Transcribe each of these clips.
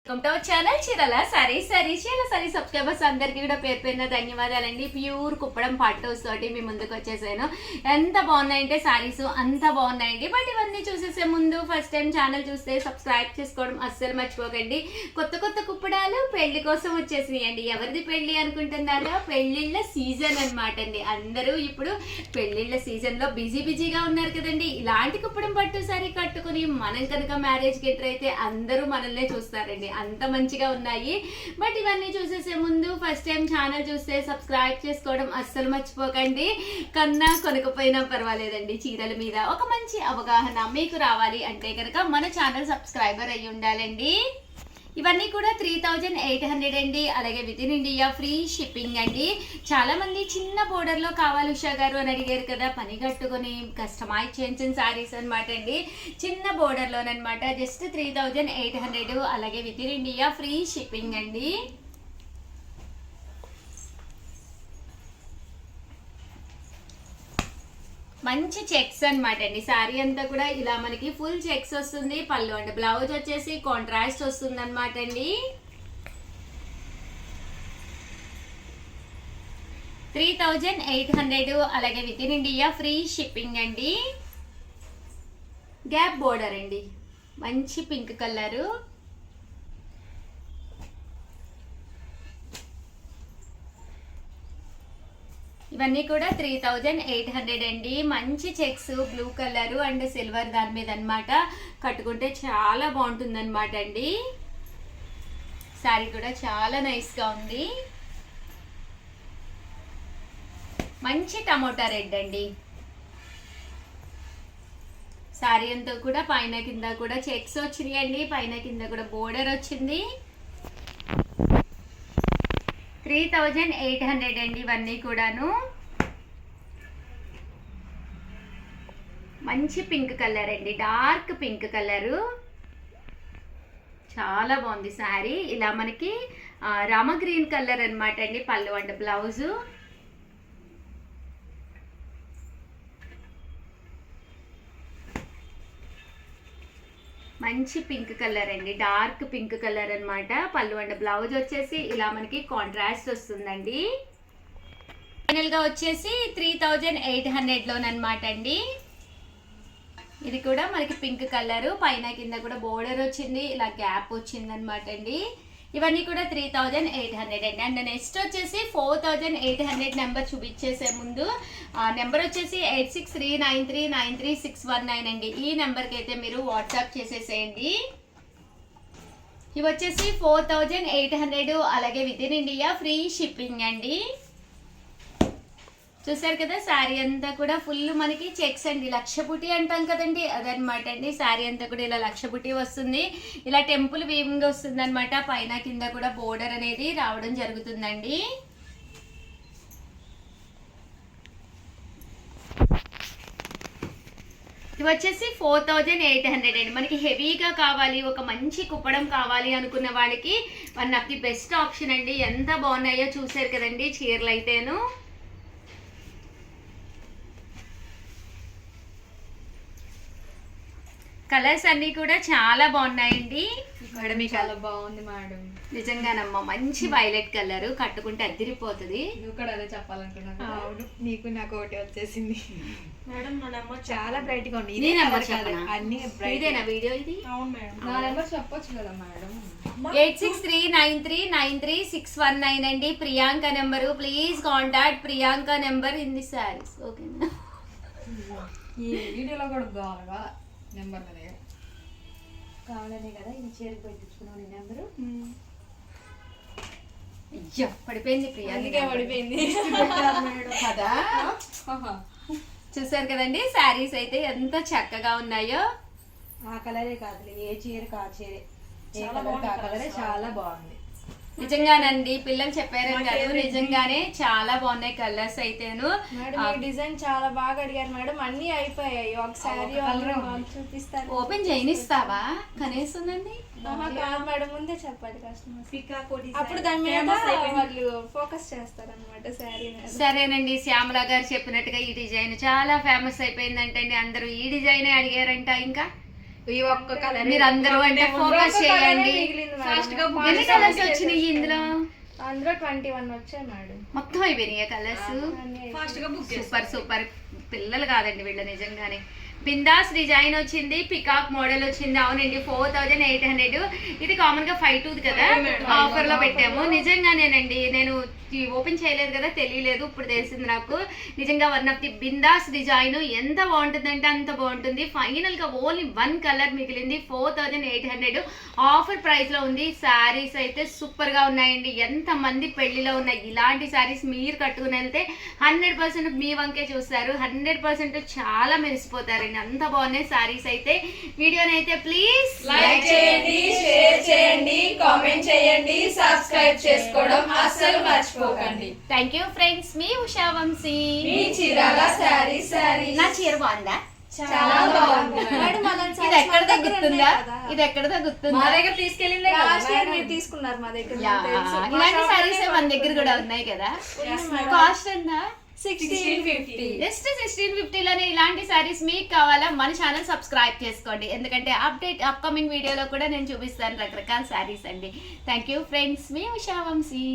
Welcome to our channel చీరల saris subscribers అందరికీ కూడా పేరు పేరున ధన్యవాదాలండి. ప్యూర్ కుప్పడం పట్టుస్ తోటి మీ ముందుకు వచ్చేసాను. ఎంత బాగున్నాయంటే సారీస్ అంత బాగున్నాయండి. బట్ ఇవన్నీ చూసేసే ముందు ఫస్ట్ టైం ఛానల్ చూస్తే సబ్స్క్రైబ్ చేసుకోవడం అస్సలు మర్చిపోకండి. కొత్త కొత్త కుప్పడాలు పెళ్లి కోసం వచ్చేసినాయండి. ఎవరిది పెళ్లి అనుకుంటున్నారా? పెళ్లిళ్ళ సీజన్ అనమాట అండి. అందరూ ఇప్పుడు పెళ్లిళ్ళ సీజన్ లో బిజీగా ఉన్నారు కదండి. ఇలాంటి కుప్పడం పట్టు సారీ కట్టుకుని మనం కనుక మ్యారేజ్కి ఎంటర్ అయితే అందరూ మనల్నే చూస్తారండి. అంత మంచిగా ఉన్నాయి. బట్ ఇవన్నీ చూసేసే ముందు ఫస్ట్ టైం ఛానల్ చూస్తే సబ్స్క్రైబ్ చేసుకోవడం అస్సలు మర్చిపోకండి. కన్నా కొనకపోయినా పర్వాలేదండి, చీరల మీద ఒక మంచి అవగాహన మీకు రావాలి అంటే కనుక మన ఛానల్ సబ్స్క్రైబర్ అయ్యి ఉండాలండి. ఇవన్నీ కూడా 3800 అండి. అలాగే within India free shipping అండి. చాలా మంది చిన్న బోర్డర్ లో కావాలి ఉషా గారు అని అడిగారు కదా, పని కట్టుకొని కస్టమైజ్ చేయించిన సారీస్ అనమాట అండి. చిన్న బోర్డర్ లోనమాట. జస్ట్ 3800. అలాగే within India free shipping అండి. మంచి చెక్స్ అనమాట అండి. శారీ అంతా కూడా ఇలా మనకి ఫుల్ చెక్స్ వస్తుంది. పళ్ళు అండి, బ్లౌజ్ వచ్చేసి కాంట్రాస్ట్ వస్తుంది అనమాట అండి. 3800. అలాగే within India free shipping అండి. గ్యాప్ బోర్డర్ అండి, మంచి పింక్ కలరు. ఇవన్నీ కూడా 3800 అండి. మంచి checks, blue colour and silver దాని మీద అనమాట. కట్టుకుంటే చాలా బాగుంటుంది అనమాట అండి. శారీ కూడా చాలా నైస్ గా ఉంది. మంచి టమోటా రెడ్ అండి. శారీ అంతా కూడా పైన కింద కూడా చెక్స్ వచ్చినాయండి. పైన కింద కూడా బోర్డర్ వచ్చింది. 3800 అండి. ఇవన్నీ కూడాను మంచి పింక్ కలర్ అండి, డార్క్ పింక్ కలరు. చాలా బాగుంది శారీ. ఇలా మనకి రామ గ్రీన్ కలర్ అనమాట అండి. పళ్ళు అండ్ బ్లౌజు. మంచి పింక్ కలర్ అండి, డార్క్ పింక్ కలర్ అనమాట. పళ్ళు అండ్ బ్లౌజ్ వచ్చేసి ఇలా మనకి కాంట్రాస్ట్ వస్తుందండి. ఫైనల్ గా వచ్చేసి 3800 లోనమాట అండి. ఇది కూడా మనకి పింక్ కలర్, పైన కింద కూడా బోర్డర్ వచ్చింది, ఇలా గ్యాప్ వచ్చింది అనమాట అండి. ఇవన్నీ కూడా 3800 అండి. అండ్ నెక్స్ట్ వచ్చేసి 4800 నెంబర్ చూపించేసే ముందు నెంబర్ వచ్చేసి 8639393619 అండి. ఈ నెంబర్కి అయితే మీరు వాట్సాప్ చేసేసేయండి. ఇవి వచ్చేసి 4800. అలాగే within India free shipping అండి. చూసారు కదా, శారీ అంతా కూడా ఫుల్ మనకి చెక్స్ అండి. లక్షపుటి అంటాం కదండి, అదనమాట అండి. శారీ అంతా కూడా ఇలా లక్షపుటి వస్తుంది. ఇలా టెంపుల్ వీవింగ్ వస్తుంది అనమాట. పైన కింద కూడా బోర్డర్ అనేది రావడం జరుగుతుందండి. ఇది వచ్చేసి 4800 అండి. మనకి హెవీగా కావాలి, ఒక మంచి కుప్పడం కావాలి అనుకున్న వాళ్ళకి one of the best option అండి. ఎంత బాగున్నాయో చూసారు కదండి చీరలు అయితేను. కలర్స్ అన్ని కూడా చాలా బాగున్నాయండి. మేడం చాలా బాగుంది మేడం, నిజంగానమ్మా. మంచి వైలెట్ కలర్, కట్టుకుంటే అదిరిపోతుంది. నువ్వు కూడా అదే చెప్పాలనుకున్నాను. అవును, నీకు నాకు ఒకటి వచ్చేసింది మేడం. నా నెంబర్ చాలా బ్రైట్ గా ఉంది. ఇదే నెంబర్ అన్ని ఇదేనా వీడియో ఇది? అవును మేడం. నా నెంబర్ చెప్పొచ్చు కదా మేడం. 86393619 అండి. Priyanka number. Please contact Priyanka number in the saris. ఓకేనా? ఈ వీడియోలో కూడా కావాలా నెంబర్ కావాలనే కదా ఇది చీరకు పెట్టించుకున్నాను నెంబరు. అయ్యో పడిపోయింది ప్రియాంక, పడిపోయింది కదా. చూసారు కదండి శారీస్ అయితే ఎంత చక్కగా ఉన్నాయో. ఆ కలరే కాదు, ఏ చీరకు ఆ చీరే, ఏ కలర్ ఆ కలరే చాలా బాగుంది. నిజంగానండి, పిల్లలు చెప్పారని కాదు, నిజంగానే చాలా బాగున్నాయి కలర్స్ అయితేను. డిజైన్ చాలా బాగా అడిగారు మేడం, అన్ని అయిపోయాయి. ఒకసారి చూపిస్తారు. ఓపెన్ చేయనిస్తావా కనీసం? మేడం ముందే చెప్పాలి కస్టమర్స్, అప్పుడు దాని మీద వాళ్ళు ఫోకస్ చేస్తారు అనమాట శారీ. సరేనండి, శ్యామల గారు చెప్పినట్టుగా ఈ డిజైన్ చాలా ఫేమస్ అయిపోయిందంటండి. అందరూ ఈ డిజైనే అడిగారంట. ఇంకా ఈ ఒక్క కలర్ మీరందరూ అంటే ఫోకస్ చేయండి. ఫాస్ట్ గా ఎన్ని కలర్స్ వచ్చినాయి ఇందులో? అందులో 21 వచ్చాయి మేడం. మొత్తం అయిపోయినాయి కలర్స్. ఫాస్ట్ గా బుక్ సూపర్ సూపర్ పిల్లలు కాదండి వీళ్ళ నిజంగానే. బిందాస్ డిజైన్ వచ్చింది, పికాక్ మోడల్ వచ్చింది. అవునండి 4800. ఇది కామన్ గా 52 కదా, ఆఫర్ లో పెట్టాము. నిజంగానేనండి, నేను ఓపెన్ చేయలేదు కదా, తెలియలేదు, ఇప్పుడు తెలిసింది నాకు. నిజంగా one of the bindaas design ఎంత బాగుంటుందంటే అంత బాగుంటుంది. ఫైనల్ గా ఓన్లీ 1 కలర్ మిగిలింది. 4800 ఆఫర్ ప్రైస్ లో ఉంది. శారీస్ అయితే సూపర్ గా ఉన్నాయండి. ఎంత మంది పెళ్లిలో ఉన్నాయి ఇలాంటి శారీస్ మీరు కట్టుకుని వెళ్తే 100% మీ వంకే చూస్తారు. 100% చాలా మెరిసిపోతారండి. అంత బాగున్నాయి శారీస్ అయితే. వీడియోని అయితే ప్లీజ్ లైక్ చేయండి, షేర్ చేయండి, కామెంట్ చేయండి, సబ్స్క్రైబ్ చేసుకోవడం అస్సలు మర్చిపోకండి. Thank you friends. మీ ఉషా వంశీ. మీ చీరాల సారీ. నా చీర బాగుందా? చాలా బాగుంది. ఇది ఎక్కడ తగ్గుతుందా? ఇది ఎక్కడ తగ్గుతుందా? మా దగ్గర తీసుకెళ్ళిందే లాస్ట్ ఇయర్ మీరు తీసుకున్నారు మా దగ్గర. ఇలాంటి సారీస్ మన దగ్గర కూడా ఉన్నాయి కదా. కాస్ట్ ఎంత? 1650. జస్ట్ 1650 లోనే ఇలాంటి సారీస్ మీకు కావాలా? మన ఛానల్ సబ్స్క్రైబ్ చేసుకోండి, ఎందుకంటే అప్కమింగ్ వీడియోలో కూడా నేను చూపిస్తాను రకరకాల సారీస్ అండి. Thank you friends. మీ ఉషా వంశీ.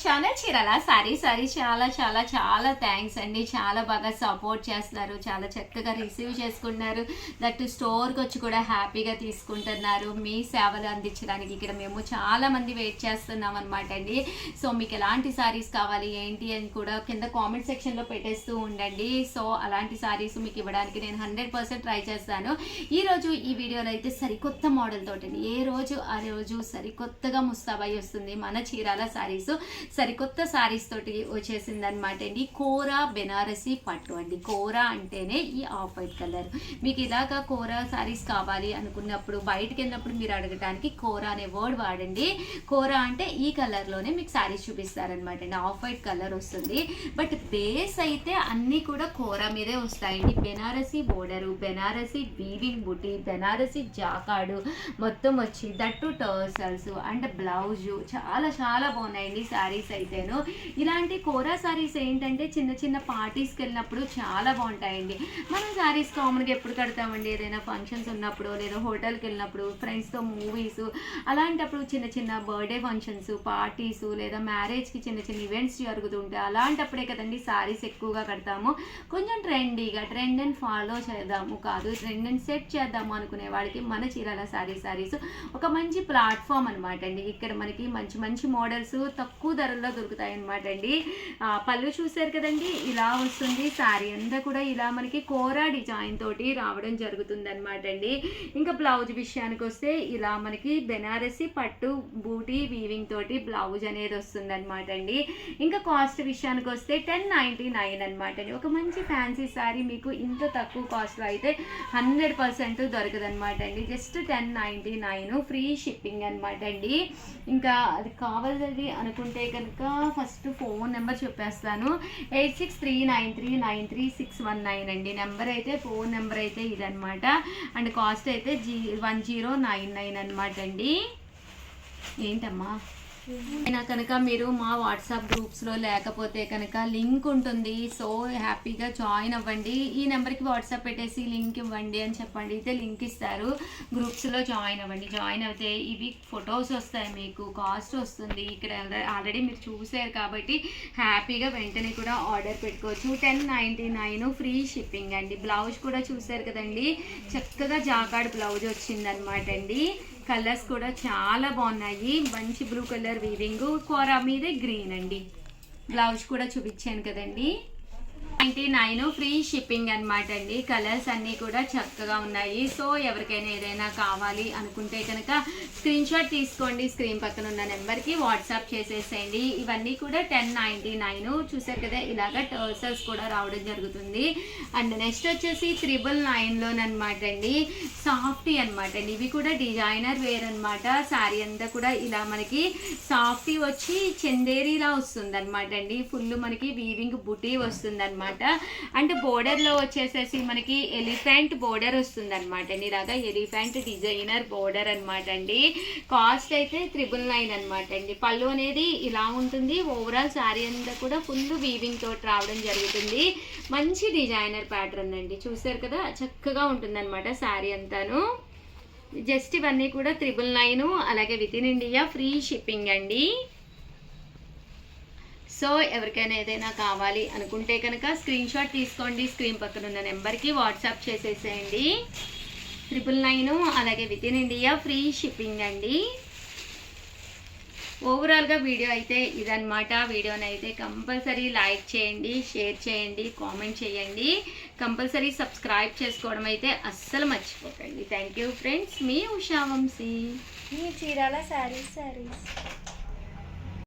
ఛానల్ చీరాల సారీ చాలా చాలా చాలా థ్యాంక్స్ అండి. చాలా బాగా సపోర్ట్ చేస్తున్నారు, చాలా చక్కగా రిసీవ్ చేసుకుంటున్నారు. దట్ స్టోర్కి వచ్చి కూడా హ్యాపీగా తీసుకుంటున్నారు. మీ సేవలు అందించడానికి ఇక్కడ మేము చాలా మంది వెయిట్ చేస్తున్నాం అనమాట అండి. సో మీకు ఎలాంటి సారీస్ కావాలి ఏంటి అని కూడా కింద కామెంట్ సెక్షన్లో పెట్టేస్తూ ఉండండి. సో అలాంటి సారీస్ మీకు ఇవ్వడానికి నేను 100% ట్రై చేస్తాను. ఈరోజు ఈ వీడియోలో అయితే సరికొత్త మోడల్ తోటి ఏ రోజు ఆ రోజు సరికొత్తగా ముస్తాబాయి వస్తుంది మన చీరాల సారీస్. సరికొత్త సారీస్ తోటి వచ్చేసింది అనమాట అండి. కోరా బెనారసి పట్టు అండి. కోరా అంటేనే ఈ ఆఫ్ వైట్ కలర్. మీకు ఇలాగా కోరా సారీస్ కావాలి అనుకున్నప్పుడు బయటకు వెళ్ళినప్పుడు మీరు అడగటానికి కోరా అనే వర్డ్ వాడండి. కోరా అంటే ఈ కలర్లోనే మీకు సారీస్ చూపిస్తారనమాట అండి. ఆఫ్ వైట్ కలర్ వస్తుంది, బట్ బేస్ అయితే అన్నీ కూడా కోరా మీదే వస్తాయండి. బెనారసి బోర్డరు, బెనారసి వీవింగ్ బుటీ, బెనారసి జాకాడు మొత్తం వచ్చి దట్టు టర్సల్స్ అండ్ బ్లౌజు చాలా చాలా బాగున్నాయండి సారీస్ అయితేను. ఇలాంటి కోరా సారీస్ ఏంటంటే చిన్న చిన్న పార్టీస్కి వెళ్ళినప్పుడు చాలా బాగుంటాయండి. మనం సారీస్ కామన్గా ఎప్పుడు కడతామండి, ఏదైనా ఫంక్షన్స్ ఉన్నప్పుడు లేదా హోటల్కి వెళ్ళినప్పుడు ఫ్రెండ్స్తో మూవీస్, అలాంటప్పుడు చిన్న చిన్న బర్త్డే ఫంక్షన్స్, పార్టీస్ లేదా మ్యారేజ్కి చిన్న చిన్న ఈవెంట్స్ జరుగుతుంటాయి. అలాంటప్పుడే కదండి సారీస్ ఎక్కువగా కడతాము. కొంచెం ట్రెండీగా ట్రెండ్ అండ్ ఫాలో చేద్దాము కాదు, ట్రెండ్ అండ్ సెట్ చేద్దాము అనుకునే వాడికి మన చీరాల సారీస్ ఒక మంచి ప్లాట్ఫామ్ అనమాట అండి. ఇక్కడ మనకి మంచి మంచి మోడల్స్ తక్కువ ధరల్లో దొరుకుతాయి అనమాట అండి. పళ్ళు చూసారు కదండి, ఇలా వస్తుంది. శారీ అంతా కూడా ఇలా మనకి కోరా డిజైన్ తోటి రావడం జరుగుతుంది అనమాట అండి. ఇంకా బ్లౌజ్ విషయానికి వస్తే ఇలా మనకి బెనారసి పట్టు బూటీ వీవింగ్ తోటి బ్లౌజ్ అనేది వస్తుంది అనమాట అండి. ఇంకా కాస్ట్ విషయానికి వస్తే 1099 అనమాట అండి. ఒక మంచి ఫ్యాన్సీ శారీ మీకు ఇంత తక్కువ కాస్ట్లో అయితే 100% దొరకదు అనమాట అండి. జస్ట్ 1099 ఫ్రీ షిప్పింగ్ అనమాట అండి. ఇంకా అది కావాలని అనుకుంటే కనుక ఫస్ట్ ఫోన్ నెంబర్ చెప్పేస్తాను. 8639393619 అండి నెంబర్ అయితే. ఫోన్ నెంబర్ అయితే ఇదనమాట. అండ్ కాస్ట్ అయితే 1099 అనమాట అండి. ఏంటమ్మా అయినా కనుక మీరు మా వాట్సాప్ గ్రూప్స్లో లేకపోతే కనుక లింక్ ఉంటుంది. సో హ్యాపీగా జాయిన్ అవ్వండి. ఈ నెంబర్కి వాట్సాప్ పెట్టేసి లింక్ ఇవ్వండి అని చెప్పండి, అయితే లింక్ ఇస్తారు. గ్రూప్స్లో జాయిన్ అవ్వండి. జాయిన్ అయితే ఇవి ఫొటోస్ వస్తాయి, మీకు కాస్ట్ వస్తుంది. ఇక్కడ ఆల్రెడీ మీరు చూసారు కాబట్టి హ్యాపీగా వెంటనే కూడా ఆర్డర్ పెట్టుకోవచ్చు. 1099 ఫ్రీ షిప్పింగ్ అండి. బ్లౌజ్ కూడా చూసారు కదండి, చక్కగా జాకాడ్ బ్లౌజ్ వచ్చిందనమాట అండి. కలర్స్ కూడా చాలా బాగున్నాయి. మంచి బ్లూ కలర్ వీవింగ్, కోరా మీదే గ్రీన్ అండి. బ్లౌజ్ కూడా చూపించాను కదండి. 99 ఫ్రీ షిప్పింగ్ అనమాట అండి. కలర్స్ అన్నీ కూడా చక్కగా ఉన్నాయి. సో ఎవరికైనా ఏదైనా కావాలి అనుకుంటే కనుక స్క్రీన్ షాట్ తీసుకోండి, స్క్రీన్ పక్కన ఉన్న నెంబర్కి వాట్సాప్ చేసేసేయండి. ఇవన్నీ కూడా 1099 చూసారు కదా, ఇలాగ టర్సల్స్ కూడా రావడం జరుగుతుంది. అండ్ నెక్స్ట్ వచ్చేసి 999 అండి. సాఫ్టీ అనమాట అండి. ఇవి కూడా డిజైనర్ వేర్ అనమాట. శారీ అంతా కూడా ఇలా మనకి సాఫ్టీ వచ్చి చందేరీలా వస్తుంది అనమాట అండి. ఫుల్ మనకి వీవింగ్ బుటీ వస్తుంది అనమాట. అనమాట. అంటే బోర్డర్లో వచ్చేసేసి మనకి ఎలిఫెంట్ బోర్డర్ వస్తుంది అనమాట అండి. ఇలాగా ఎలిఫెంట్ డిజైనర్ బోర్డర్ అనమాట అండి. కాస్ట్ అయితే 999 అనమాట అండి. పళ్ళు అనేది ఇలా ఉంటుంది. ఓవరాల్ శారీ అంతా కూడా ఫుల్ వీవింగ్ తోటి రావడం జరుగుతుంది. మంచి డిజైనర్ ప్యాటర్న్ అండి. చూసారు కదా, చక్కగా ఉంటుంది అనమాట శారీ అంతాను. జస్ట్ ఇవన్నీ కూడా 999, అలాగే within India free shipping అండి. సో ఎవరికైనా ఏదైనా కావాలి అనుకుంటే కనుక స్క్రీన్ షాట్ తీసుకోండి, స్క్రీన్ పక్కన ఉన్న నెంబర్కి వాట్సాప్ చేసేసేయండి. 999, అలాగే within India free shipping అండి. ఓవరాల్గా వీడియో అయితే ఇదన్నమాట. వీడియోని అయితే కంపల్సరీ లైక్ చేయండి, షేర్ చేయండి, కామెంట్ చేయండి, కంపల్సరీ సబ్స్క్రైబ్ చేసుకోవడం అయితే అస్సలు మర్చిపోకండి. థ్యాంక్ యూ ఫ్రెండ్స్, మీ ఉషా వంశీ. మీ చీరాల శారీస్.